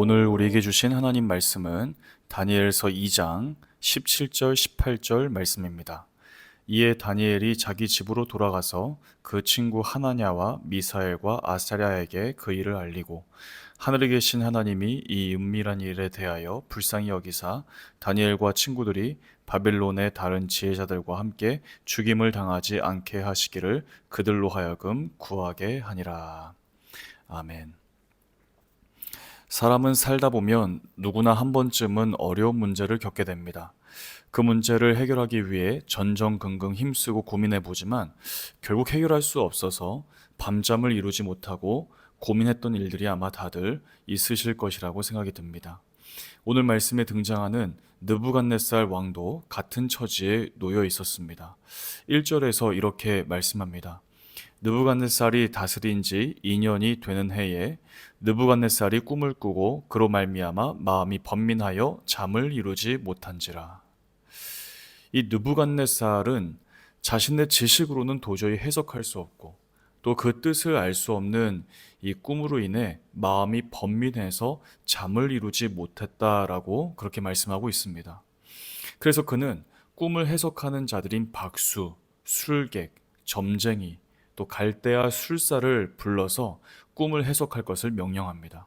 오늘 우리에게 주신 하나님 말씀은 다니엘서 2장 17절 18절 말씀입니다. 이에 다니엘이 자기 집으로 돌아가서 그 친구 하나냐와 미사엘과 아사랴에게 그 일을 알리고 하늘에 계신 하나님이 이 은밀한 일에 대하여 불쌍히 여기사 다니엘과 친구들이 바벨론의 다른 지혜자들과 함께 죽임을 당하지 않게 하시기를 그들로 하여금 구하게 하니라. 아멘. 사람은 살다 보면 누구나 한 번쯤은 어려운 문제를 겪게 됩니다. 그 문제를 해결하기 위해 전전긍긍 힘쓰고 고민해 보지만 결국 해결할 수 없어서 밤잠을 이루지 못하고 고민했던 일들이 아마 다들 있으실 것이라고 생각이 듭니다. 오늘 말씀에 등장하는 느부갓네살 왕도 같은 처지에 놓여 있었습니다. 1절에서 이렇게 말씀합니다. 느부갓네살이 다스린 지 2년이 되는 해에 느부갓네살이 꿈을 꾸고 그로 말미암아 마음이 번민하여 잠을 이루지 못한지라. 이 느부갓네살은 자신의 지식으로는 도저히 해석할 수 없고 또 그 뜻을 알 수 없는 이 꿈으로 인해 마음이 번민해서 잠을 이루지 못했다라고 그렇게 말씀하고 있습니다. 그래서 그는 꿈을 해석하는 자들인 박수, 술객, 점쟁이, 또 갈대아 술사를 불러서 꿈을 해석할 것을 명령합니다.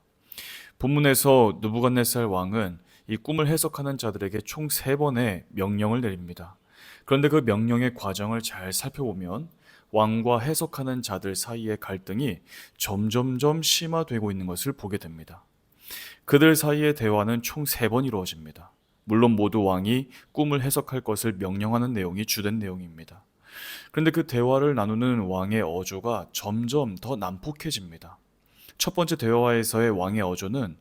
본문에서 느부갓네살 왕은 이 꿈을 해석하는 자들에게 총 3번의 명령을 내립니다. 그런데 그 명령의 과정을 잘 살펴보면 왕과 해석하는 자들 사이의 갈등이 점점점 심화되고 있는 것을 보게 됩니다. 그들 사이의 대화는 총 3번 이루어집니다. 물론 모두 왕이 꿈을 해석할 것을 명령하는 내용이 주된 내용입니다. 그런데 그 대화를 나누는 왕의 어조가 점점 더 난폭해집니다. 첫 번째 대화에서의 왕의 어조는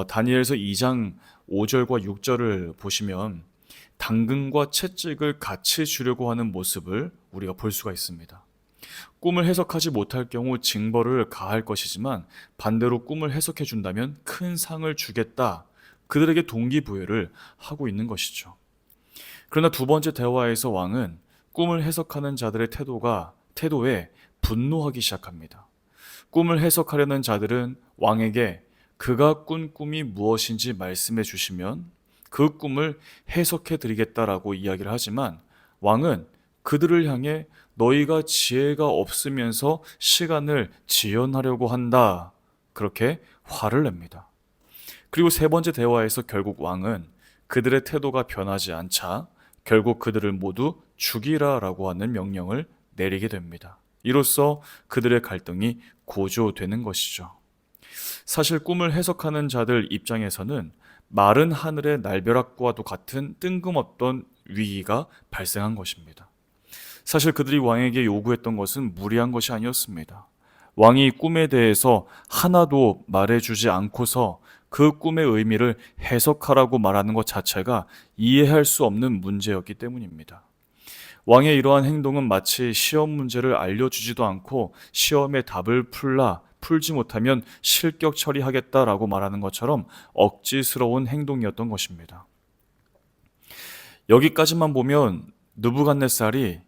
다니엘서 2장 5절과 6절을 보시면 당근과 채찍을 같이 주려고 하는 모습을 우리가 볼 수가 있습니다. 꿈을 해석하지 못할 경우 징벌을 가할 것이지만 반대로 꿈을 해석해 준다면 큰 상을 주겠다. 그들에게 동기부여를 하고 있는 것이죠. 그러나 두 번째 대화에서 왕은 꿈을 해석하는 자들의 태도에 분노하기 시작합니다. 꿈을 해석하려는 자들은 왕에게 그가 꾼 꿈이 무엇인지 말씀해 주시면 그 꿈을 해석해 드리겠다라고 이야기를 하지만 왕은 그들을 향해 너희가 지혜가 없으면서 시간을 지연하려고 한다. 그렇게 화를 냅니다. 그리고 세 번째 대화에서 결국 왕은 그들의 태도가 변하지 않자 결국 그들을 모두 죽이라라고 하는 명령을 내리게 됩니다. 이로써 그들의 갈등이 고조되는 것이죠. 사실 꿈을 해석하는 자들 입장에서는 마른 하늘의 날벼락과도 같은 뜬금없던 위기가 발생한 것입니다. 사실 그들이 왕에게 요구했던 것은 무리한 것이 아니었습니다. 왕이 꿈에 대해서 하나도 말해주지 않고서 그 꿈의 의미를 해석하라고 말하는 것 자체가 이해할 수 없는 문제였기 때문입니다. 왕의 이러한 행동은 마치 시험 문제를 알려주지도 않고 시험의 답을 풀지 못하면 실격 처리하겠다라고 말하는 것처럼 억지스러운 행동이었던 것입니다. 여기까지만 보면 느부갓네살이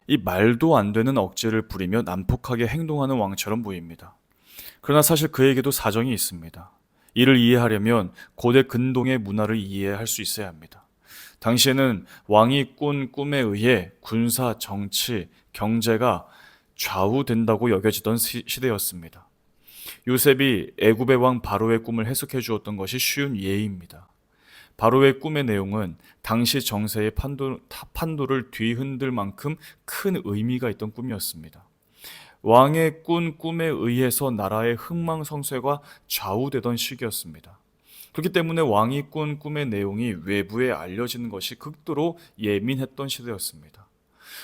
이 말도 안 되는 억지를 부리며 난폭하게 행동하는 왕처럼 보입니다. 그러나 사실 그에게도 사정이 있습니다. 이를 이해하려면 고대 근동의 문화를 이해할 수 있어야 합니다. 당시에는 왕이 꾼 꿈에 의해 군사, 정치, 경제가 좌우된다고 여겨지던 시대였습니다. 요셉이 애굽의 왕 바로의 꿈을 해석해 주었던 것이 쉬운 예입니다. 바로의 꿈의 내용은 당시 정세의 판도를 뒤흔들 만큼 큰 의미가 있던 꿈이었습니다. 왕의 꾼 꿈에 의해서 나라의 흥망성쇠가 좌우되던 시기였습니다. 그렇기 때문에 왕이 꾼 꿈의 내용이 외부에 알려지는 것이 극도로 예민했던 시대였습니다.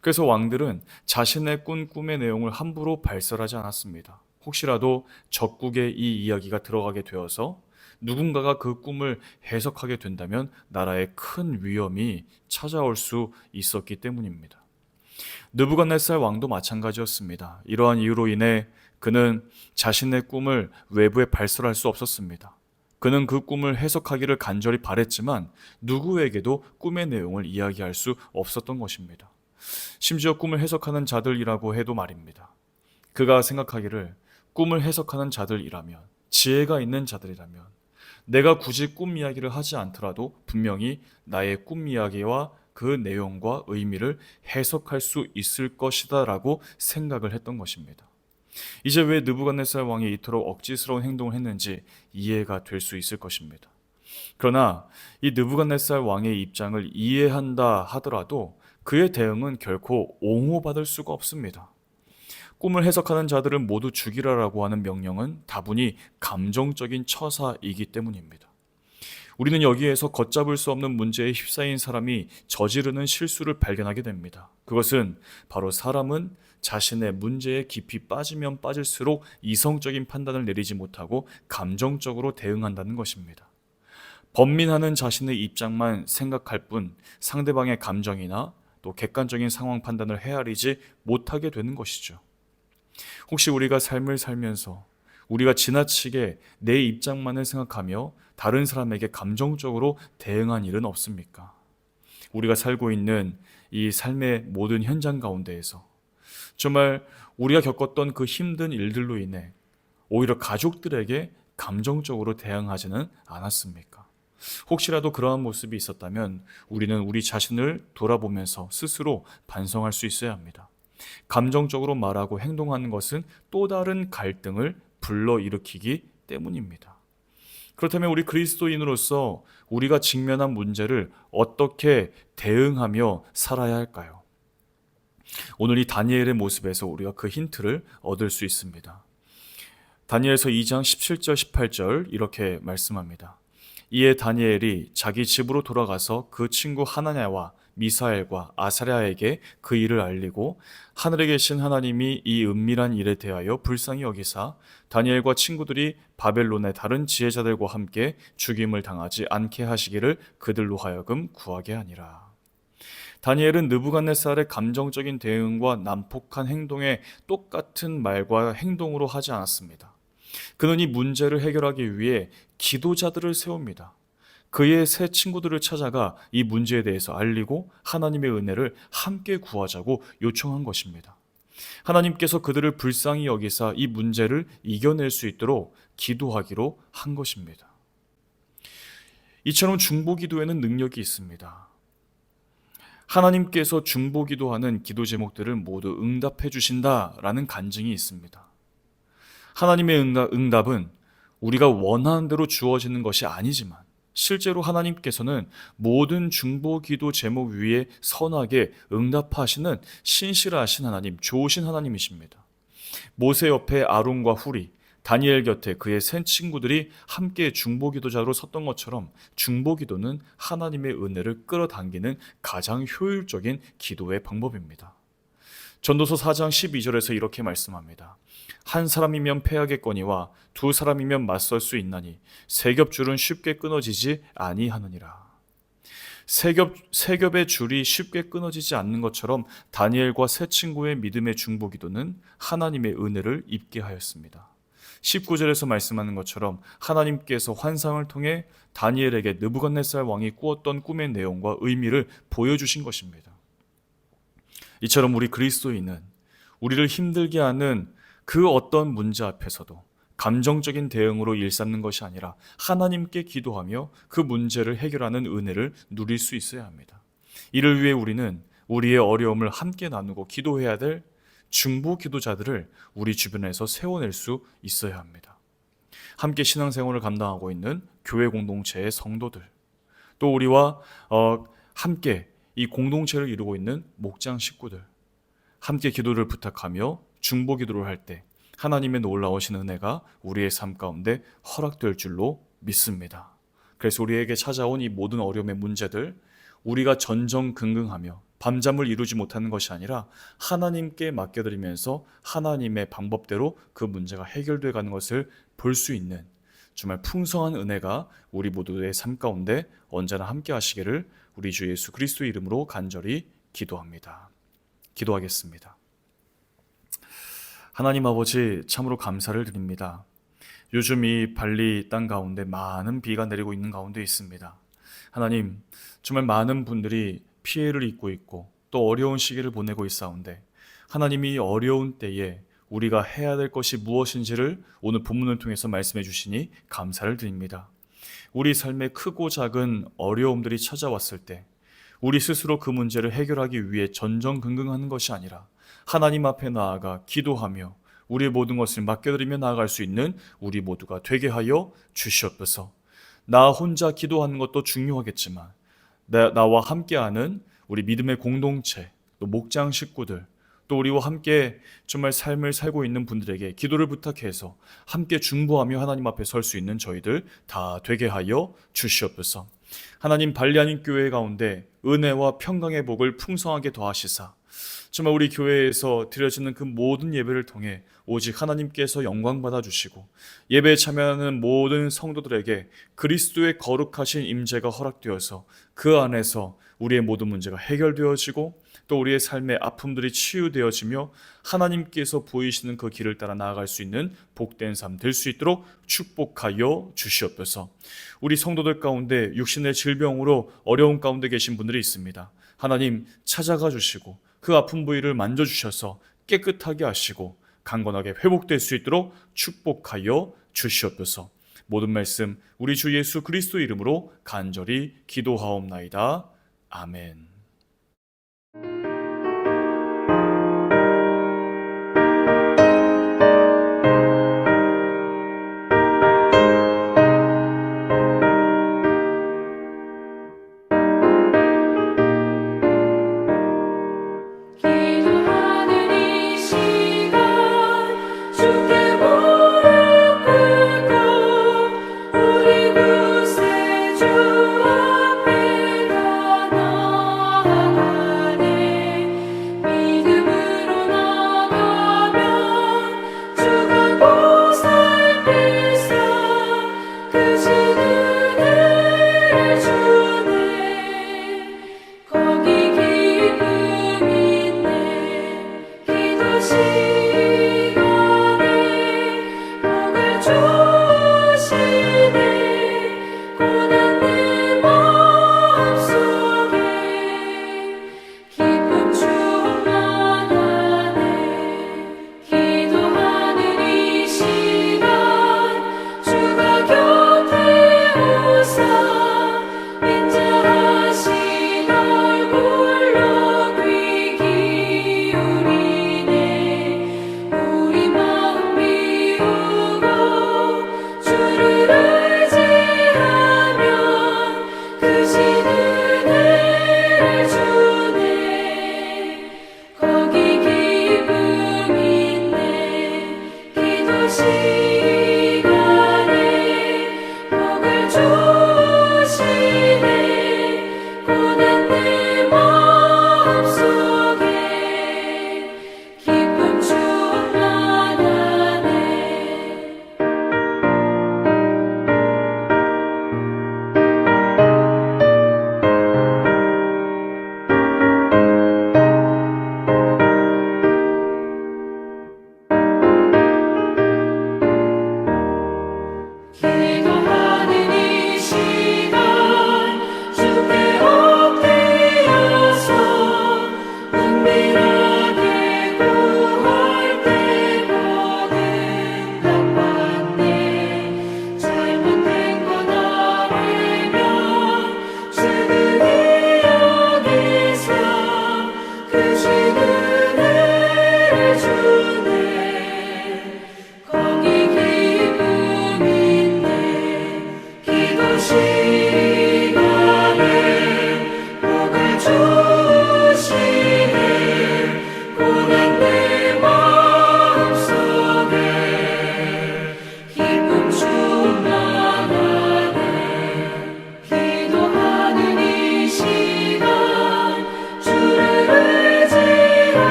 그래서 왕들은 자신의 꾼 꿈의 내용을 함부로 발설하지 않았습니다. 혹시라도 적국에 이 이야기가 들어가게 되어서 누군가가 그 꿈을 해석하게 된다면 나라에 큰 위험이 찾아올 수 있었기 때문입니다. 느부갓네살 왕도 마찬가지였습니다. 이러한 이유로 인해 그는 자신의 꿈을 외부에 발설할 수 없었습니다. 그는 그 꿈을 해석하기를 간절히 바랬지만 누구에게도 꿈의 내용을 이야기할 수 없었던 것입니다. 심지어 꿈을 해석하는 자들이라고 해도 말입니다. 그가 생각하기를 꿈을 해석하는 자들이라면, 지혜가 있는 자들이라면 내가 굳이 꿈 이야기를 하지 않더라도 분명히 나의 꿈 이야기와 그 내용과 의미를 해석할 수 있을 것이다 라고 생각을 했던 것입니다. 이제 왜 느부갓네살 왕이 이토록 억지스러운 행동을 했는지 이해가 될 수 있을 것입니다. 그러나 이 느부갓네살 왕의 입장을 이해한다 하더라도 그의 대응은 결코 옹호받을 수가 없습니다. 꿈을 해석하는 자들을 모두 죽이라라고 하는 명령은 다분히 감정적인 처사이기 때문입니다. 우리는 여기에서 걷잡을 수 없는 문제에 휩싸인 사람이 저지르는 실수를 발견하게 됩니다. 그것은 바로 사람은 자신의 문제에 깊이 빠지면 빠질수록 이성적인 판단을 내리지 못하고 감정적으로 대응한다는 것입니다. 번민하는 자신의 입장만 생각할 뿐 상대방의 감정이나 또 객관적인 상황 판단을 헤아리지 못하게 되는 것이죠. 혹시 우리가 삶을 살면서 우리가 지나치게 내 입장만을 생각하며 다른 사람에게 감정적으로 대응한 일은 없습니까? 우리가 살고 있는 이 삶의 모든 현장 가운데에서 정말 우리가 겪었던 그 힘든 일들로 인해 오히려 가족들에게 감정적으로 대응하지는 않았습니까? 혹시라도 그러한 모습이 있었다면 우리는 우리 자신을 돌아보면서 스스로 반성할 수 있어야 합니다. 감정적으로 말하고 행동하는 것은 또 다른 갈등을 불러일으키기 때문입니다. 그렇다면 우리 그리스도인으로서 우리가 직면한 문제를 어떻게 대응하며 살아야 할까요? 오늘 이 다니엘의 모습에서 우리가 그 힌트를 얻을 수 있습니다. 다니엘서 2장 17절 18절 이렇게 말씀합니다. 이에 다니엘이 자기 집으로 돌아가서 그 친구 하나냐와 미사엘과 아사랴에게 그 일을 알리고 하늘에 계신 하나님이 이 은밀한 일에 대하여 불쌍히 여기사 다니엘과 친구들이 바벨론의 다른 지혜자들과 함께 죽임을 당하지 않게 하시기를 그들로 하여금 구하게 하니라. 다니엘은 느부갓네살의 감정적인 대응과 난폭한 행동에 똑같은 말과 행동으로 하지 않았습니다. 그는 이 문제를 해결하기 위해 기도자들을 세웁니다. 그의 새 친구들을 찾아가 이 문제에 대해서 알리고 하나님의 은혜를 함께 구하자고 요청한 것입니다. 하나님께서 그들을 불쌍히 여기사 이 문제를 이겨낼 수 있도록 기도하기로 한 것입니다. 이처럼 중보기도에는 능력이 있습니다. 하나님께서 중보기도하는 기도 제목들을 모두 응답해 주신다라는 간증이 있습니다. 하나님의 응답은 우리가 원하는 대로 주어지는 것이 아니지만 실제로 하나님께서는 모든 중보기도 제목 위에 선하게 응답하시는 신실하신 하나님, 좋으신 하나님이십니다. 모세 옆에 아론과 훌이, 다니엘 곁에 그의 새 친구들이 함께 중보기도자로 섰던 것처럼 중보기도는 하나님의 은혜를 끌어당기는 가장 효율적인 기도의 방법입니다. 전도서 4장 12절에서 이렇게 말씀합니다. 한 사람이면 패하겠거니와 두 사람이면 맞설 수 있나니 세 겹줄은 쉽게 끊어지지 아니하느니라. 세 겹의 줄이 쉽게 끊어지지 않는 것처럼 다니엘과 세 친구의 믿음의 중보기도는 하나님의 은혜를 입게 하였습니다. 19절에서 말씀하는 것처럼 하나님께서 환상을 통해 다니엘에게 느부갓네살 왕이 꾸었던 꿈의 내용과 의미를 보여주신 것입니다. 이처럼 우리 그리스도인은 우리를 힘들게 하는 그 어떤 문제 앞에서도 감정적인 대응으로 일삼는 것이 아니라 하나님께 기도하며 그 문제를 해결하는 은혜를 누릴 수 있어야 합니다. 이를 위해 우리는 우리의 어려움을 함께 나누고 기도해야 될 중보 기도자들을 우리 주변에서 세워낼 수 있어야 합니다. 함께 신앙생활을 감당하고 있는 교회 공동체의 성도들, 또 우리와 함께 이 공동체를 이루고 있는 목장 식구들, 함께 기도를 부탁하며 중보 기도를 할 때 하나님의 놀라우신 은혜가 우리의 삶 가운데 허락될 줄로 믿습니다. 그래서 우리에게 찾아온 이 모든 어려움의 문제들, 우리가 전전긍긍하며 밤잠을 이루지 못하는 것이 아니라 하나님께 맡겨드리면서 하나님의 방법대로 그 문제가 해결되어 가는 것을 볼 수 있는 정말 풍성한 은혜가 우리 모두의 삶 가운데 언제나 함께 하시기를 우리 주 예수 그리스도의 이름으로 간절히 기도합니다. 기도하겠습니다. 하나님 아버지, 참으로 감사를 드립니다. 요즘 이 발리 땅 가운데 많은 비가 내리고 있는 가운데 있습니다. 하나님, 정말 많은 분들이 피해를 입고 있고 또 어려운 시기를 보내고 있사온데 하나님이 어려운 때에 우리가 해야 될 것이 무엇인지를 오늘 본문을 통해서 말씀해 주시니 감사를 드립니다. 우리 삶에 크고 작은 어려움들이 찾아왔을 때 우리 스스로 그 문제를 해결하기 위해 전전긍긍하는 것이 아니라 하나님 앞에 나아가 기도하며 우리의 모든 것을 맡겨드리며 나아갈 수 있는 우리 모두가 되게 하여 주시옵소서. 나 혼자 기도하는 것도 중요하겠지만 나와 함께하는 우리 믿음의 공동체, 또 목장 식구들, 또 우리와 함께 정말 삶을 살고 있는 분들에게 기도를 부탁해서 함께 중보하며 하나님 앞에 설 수 있는 저희들 다 되게 하여 주시옵소서. 하나님, 발리하는 교회 가운데 은혜와 평강의 복을 풍성하게 더하시사 정말 우리 교회에서 드려지는 그 모든 예배를 통해 오직 하나님께서 영광 받아주시고 예배에 참여하는 모든 성도들에게 그리스도의 거룩하신 임재가 허락되어서 그 안에서 우리의 모든 문제가 해결되어지고 또 우리의 삶의 아픔들이 치유되어지며 하나님께서 보이시는 그 길을 따라 나아갈 수 있는 복된 삶 될 수 있도록 축복하여 주시옵소서. 우리 성도들 가운데 육신의 질병으로 어려움 가운데 계신 분들이 있습니다. 하나님, 찾아가 주시고 그 아픈 부위를 만져주셔서 깨끗하게 하시고 강건하게 회복될 수 있도록 축복하여 주시옵소서. 모든 말씀 우리 주 예수 그리스도 이름으로 간절히 기도하옵나이다. 아멘.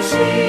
시